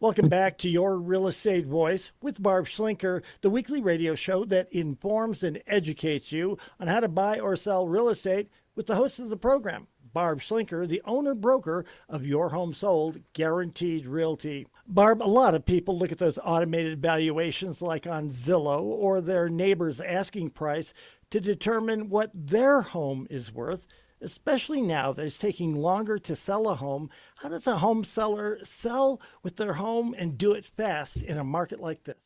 Welcome back to Your Real Estate Voice with Barb Schlinker, the weekly radio show that informs and educates you on how to buy or sell real estate with the host of the program, Barb Schlinker, the owner broker of Your Home Sold Guaranteed Realty. Barb, a lot of people look at those automated valuations like on Zillow or their neighbor's asking price to determine what their home is worth, especially now that it's taking longer to sell a home. How does a home seller sell with their home and do it fast in a market like this?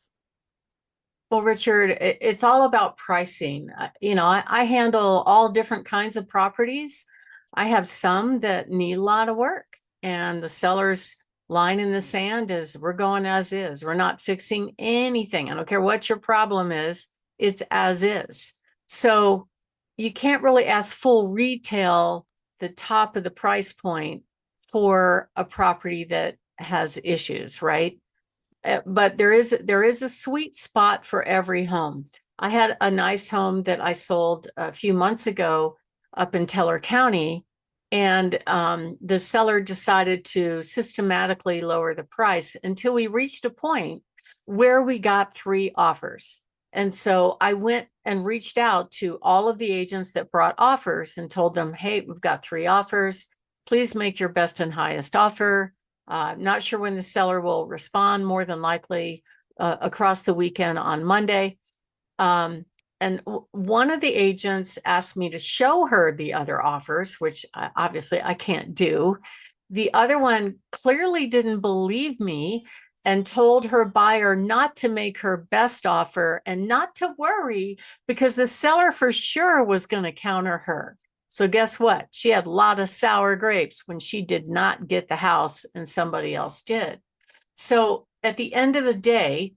Well, Richard, it's all about pricing. I handle all different kinds of properties. I have some that need a lot of work, and the seller's line in the sand is we're going as is. We're not fixing anything. I don't care what your problem is, it's as is. So you can't really ask full retail the top of the price point for a property that has issues, right? But there is a sweet spot for every home. I had a nice home that I sold a few months ago up in Teller County, and the seller decided to systematically lower the price until we reached a point where we got 3 offers. And so I went and reached out to all of the agents that brought offers and told them, hey, we've got 3 offers. Please make your best and highest offer. Not sure when the seller will respond, more than likely across the weekend on Monday. And one of the agents asked me to show her the other offers, which obviously I can't do. The other one clearly didn't believe me and told her buyer not to make her best offer and not to worry because the seller for sure was going to counter her. So guess what? She had a lot of sour grapes when she did not get the house and somebody else did. So at the end of the day,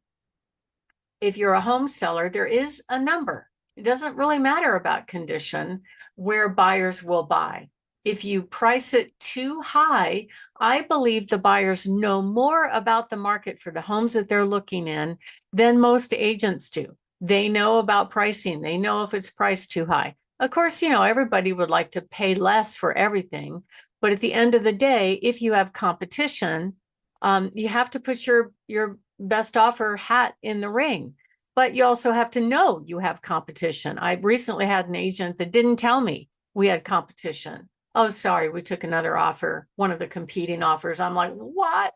if you're a home seller, there is a number. It doesn't really matter about condition where buyers will buy. If you price it too high, I believe the buyers know more about the market for the homes that they're looking in than most agents do. They know about pricing. They know if it's priced too high. Of course, everybody would like to pay less for everything. But at the end of the day, if you have competition, you have to put your best offer hat in the ring. But you also have to know you have competition. I recently had an agent that didn't tell me we had competition. Oh, sorry, we took another offer, one of the competing offers. I'm like, what?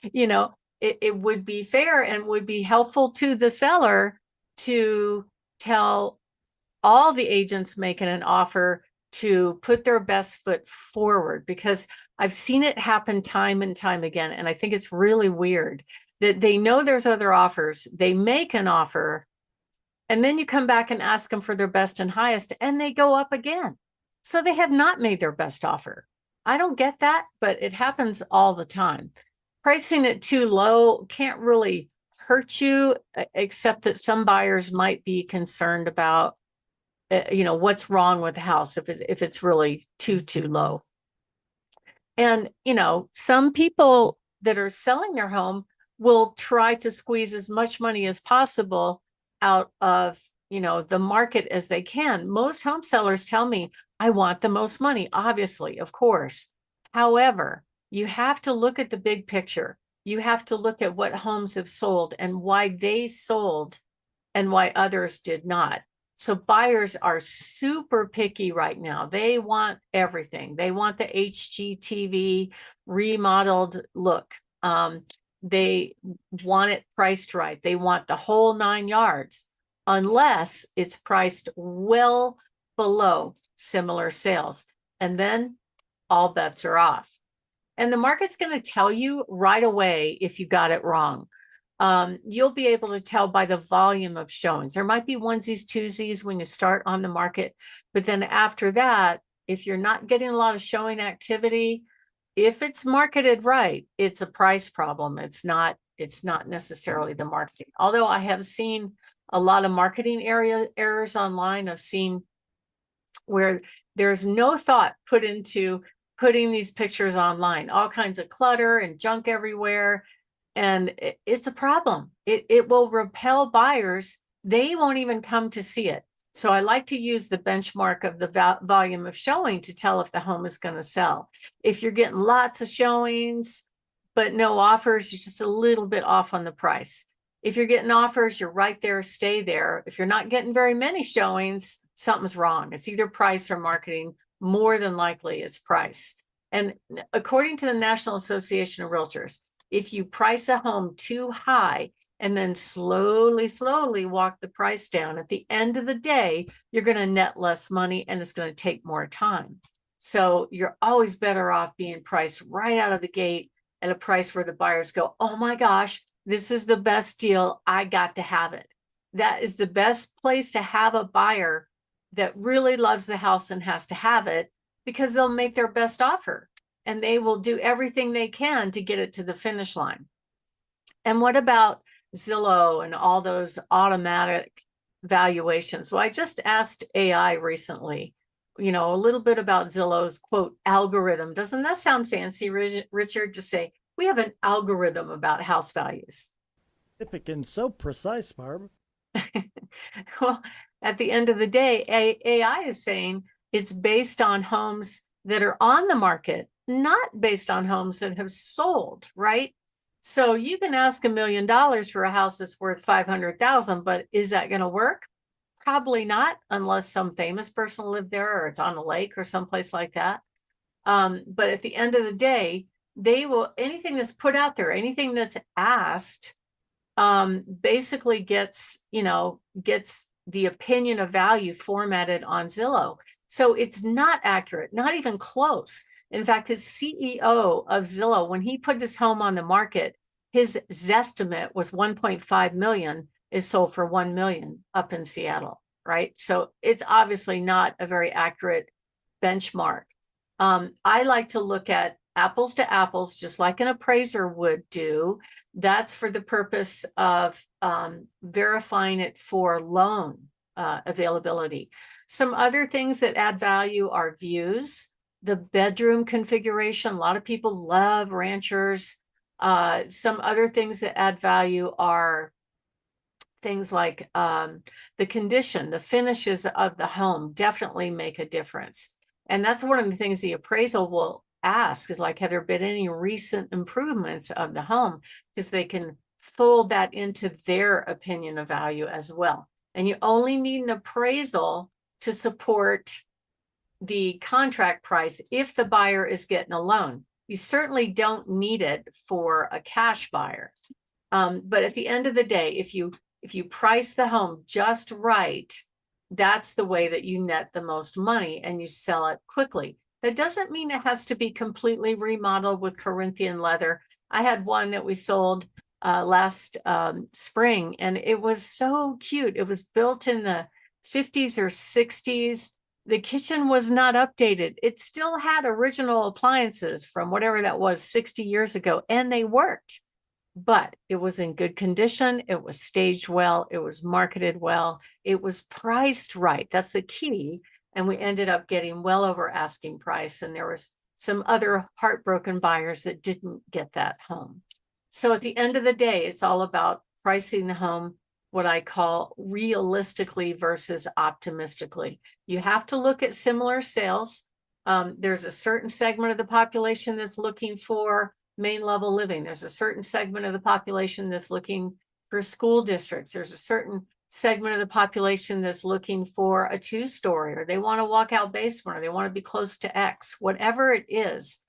It would be fair and would be helpful to the seller to tell all the agents making an offer to put their best foot forward, because I've seen it happen time and time again. And I think it's really weird that they know there's other offers. They make an offer, and then you come back and ask them for their best and highest, and they go up again. So they have not made their best offer. I don't get that, but it happens all the time. Pricing it too low can't really hurt you, except that some buyers might be concerned about what's wrong with the house if it's really too low. And some people that are selling their home will try to squeeze as much money as possible out of the market as they can. Most home sellers tell me, I want the most money, obviously, of course. However, you have to look at the big picture. You have to look at what homes have sold and why they sold and why others did not. So buyers are super picky right now. They want everything. They want the HGTV remodeled look. They want it priced right. They want the whole 9 yards, unless it's priced well below similar sales. And then all bets are off. And the market's going to tell you right away if you got it wrong. You'll be able to tell by the volume of showings. There might be onesies, twosies when you start on the market, but then after that, if you're not getting a lot of showing activity, if it's marketed right, it's a price problem. It's not necessarily the marketing. Although I have seen a lot of marketing errors online. I've seen where there's no thought put into putting these pictures online, all kinds of clutter and junk everywhere. And it's a problem. It will repel buyers. They won't even come to see it. So I like to use the benchmark of the volume of showing to tell if the home is going to sell. If you're getting lots of showings, but no offers, you're just a little bit off on the price. If you're getting offers, you're right there, stay there. If you're not getting very many showings, something's wrong. It's either price or marketing. More than likely, it's price. And according to the National Association of Realtors, if you price a home too high and then slowly walk the price down, at the end of the day, you're going to net less money and it's going to take more time. So you're always better off being priced right out of the gate at a price where the buyers go, oh my gosh, this is the best deal. I got to have it. That is the best place to have a buyer that really loves the house and has to have it, because they'll make their best offer and they will do everything they can to get it to the finish line. And what about Zillow and all those automatic valuations? Well, I just asked AI recently, a little bit about Zillow's quote algorithm. Doesn't that sound fancy, Richard, to say we have an algorithm about house values? Typical and so precise, Barb. Well, at the end of the day, AI is saying it's based on homes that are on the market, not based on homes that have sold, right? So you can ask $1 million for a house that's worth 500,000, but is that going to work? Probably not, unless some famous person lived there or it's on a lake or someplace like that. But at the end of the day, anything that's put out there, anything that's asked, basically gets the opinion of value formatted on Zillow. So it's not accurate, not even close. In fact, his CEO of Zillow, when he put his home on the market, his Zestimate was 1.5 million, is sold for 1 million up in Seattle, right? So it's obviously not a very accurate benchmark. I like to look at apples to apples, just like an appraiser would do. That's for the purpose of verifying it for loan availability. Some other things that add value are views, the bedroom configuration. A lot of people love ranchers. Some other things that add value are things like the condition, the finishes of the home definitely make a difference. And that's one of the things the appraisal will ask is like, have there been any recent improvements of the home? Because they can fold that into their opinion of value as well. And you only need an appraisal to support the contract price if the buyer is getting a loan. You certainly don't need it for a cash buyer. But at the end of the day, if you price the home just right, that's the way that you net the most money and you sell it quickly. That doesn't mean it has to be completely remodeled with Corinthian leather. I had one that we sold last spring, and it was so cute. It was built in the 50s or 60s. The kitchen was not updated. It still had original appliances from whatever that was 60 years ago, and they worked. But it was in good condition. It was staged well. It was marketed well. It was priced right. That's the key. And we ended up getting well over asking price. And there was some other heartbroken buyers that didn't get that home. So at the end of the day, it's all about pricing the home, what I call realistically versus optimistically. You have to look at similar sales. There's a certain segment of the population that's looking for main level living. There's a certain segment of the population that's looking for school districts. There's a certain segment of the population that's looking for a 2-story, or they want a walkout basement, or they want to be close to X, whatever it is.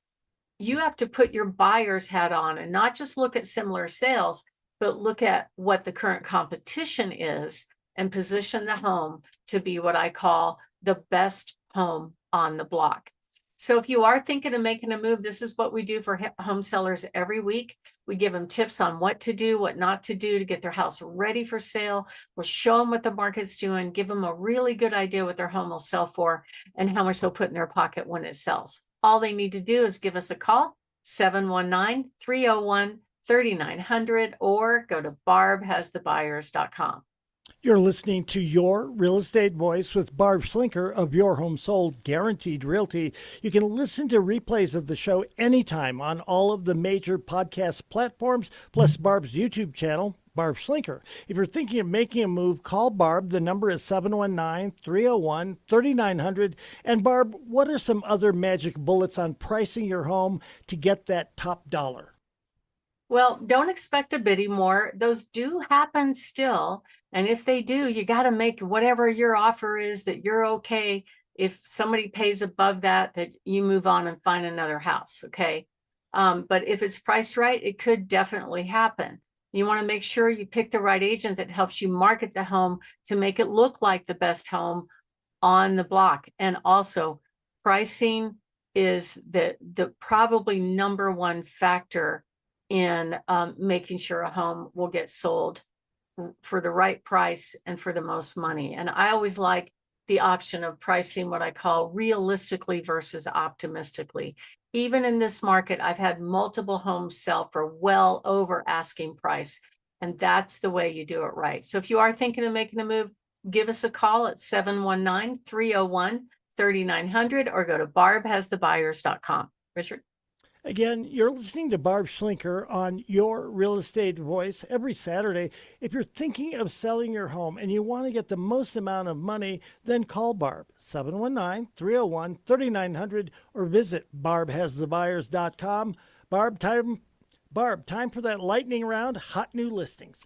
You have to put your buyer's hat on and not just look at similar sales, but look at what the current competition is and position the home to be what I call the best home on the block. So if you are thinking of making a move, this is what we do for home sellers every week. We give them tips on what to do, what not to do to get their house ready for sale. We'll show them what the market's doing, give them a really good idea what their home will sell for and how much they'll put in their pocket when it sells. All they need to do is give us a call, 719-301-3900, or go to barbhasthebuyers.com. You're listening to Your Real Estate Voice with Barb Schlinker of Your Home Sold Guaranteed Realty. You can listen to replays of the show anytime on all of the major podcast platforms, plus Barb's YouTube channel, Barb Schlinker. If you're thinking of making a move, call Barb. The number is 719-301-3900. And Barb, what are some other magic bullets on pricing your home to get that top dollar? Well, don't expect a bidding war. Those do happen still. And if they do, you got to make whatever your offer is that you're okay. If somebody pays above that, that you move on and find another house. Okay. But if it's priced right, it could definitely happen. You want to make sure you pick the right agent that helps you market the home to make it look like the best home on the block. And also, pricing is the probably number one factor in making sure a home will get sold for the right price and for the most money. And I always like the option of pricing what I call realistically versus optimistically. Even in this market, I've had multiple homes sell for well over asking price. And that's the way you do it right. So if you are thinking of making a move, give us a call at 719-301-3900 or go to barbhasthebuyers.com. Richard? Again, you're listening to Barb Schlinker on Your Real Estate Voice every Saturday. If you're thinking of selling your home and you want to get the most amount of money, then call Barb, 719-301-3900, or visit barbhasthebuyers.com. Barb, time for that lightning round, hot new listings.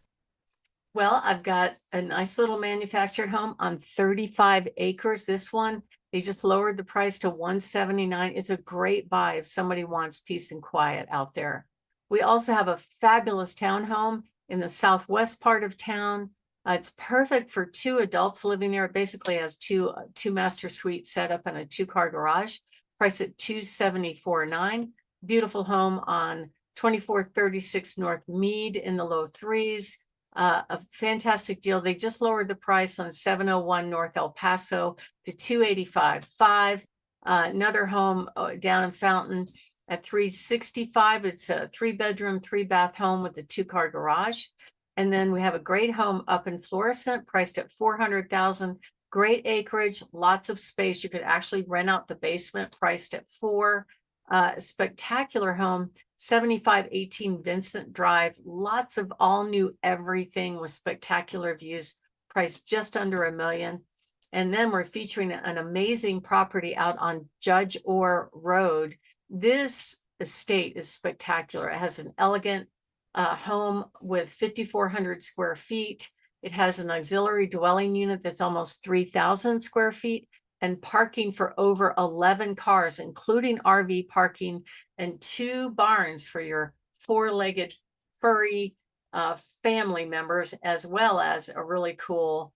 Well, I've got a nice little manufactured home on 35 acres. This one, they just lowered the price to $179. It's a great buy if somebody wants peace and quiet out there. We also have a fabulous townhome in the southwest part of town. It's perfect for 2 adults living there. It basically has two master suite setup and a 2-car garage. Price at $274.9. Beautiful home on 2436 North Mead in the low threes. A fantastic deal. They just lowered the price on 701 North El Paso to $285.5. Another home down in Fountain at $365. It's a 3-bedroom, 3-bath home with a 2-car garage. And then we have a great home up in Florissant, priced at $400,000. Great acreage, lots of space. You could actually rent out the basement, priced at $4. Spectacular home, 7518 Vincent Drive. Lots of all new everything with spectacular views, priced just under $1 million. And then we're featuring an amazing property out on Judge Orr Road. This estate is spectacular. It has an elegant home with 5,400 square feet. It has an auxiliary dwelling unit that's almost 3,000 square feet and parking for over 11 cars, including RV parking, and 2 barns for your 4-legged furry family members, as well as a really cool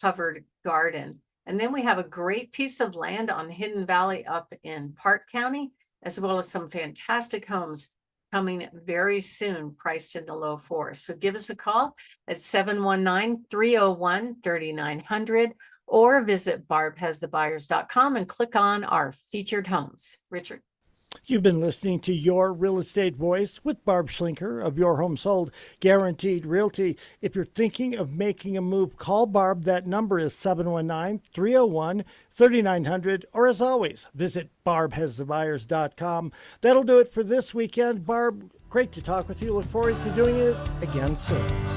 covered garden. And then we have a great piece of land on Hidden Valley up in Park County, as well as some fantastic homes coming very soon, priced in the low 4s. So give us a call at 719-301-3900 or visit barbhasthebuyers.com and click on our featured homes. Richard? You've been listening to Your Real Estate Voice with Barb Schlinker of Your Home Sold Guaranteed Realty. If you're thinking of making a move, call Barb. That number is 719-301-3900. Or as always, visit barbhasthebuyers.com. That'll do it for this weekend. Barb, great to talk with you. Look forward to doing it again soon.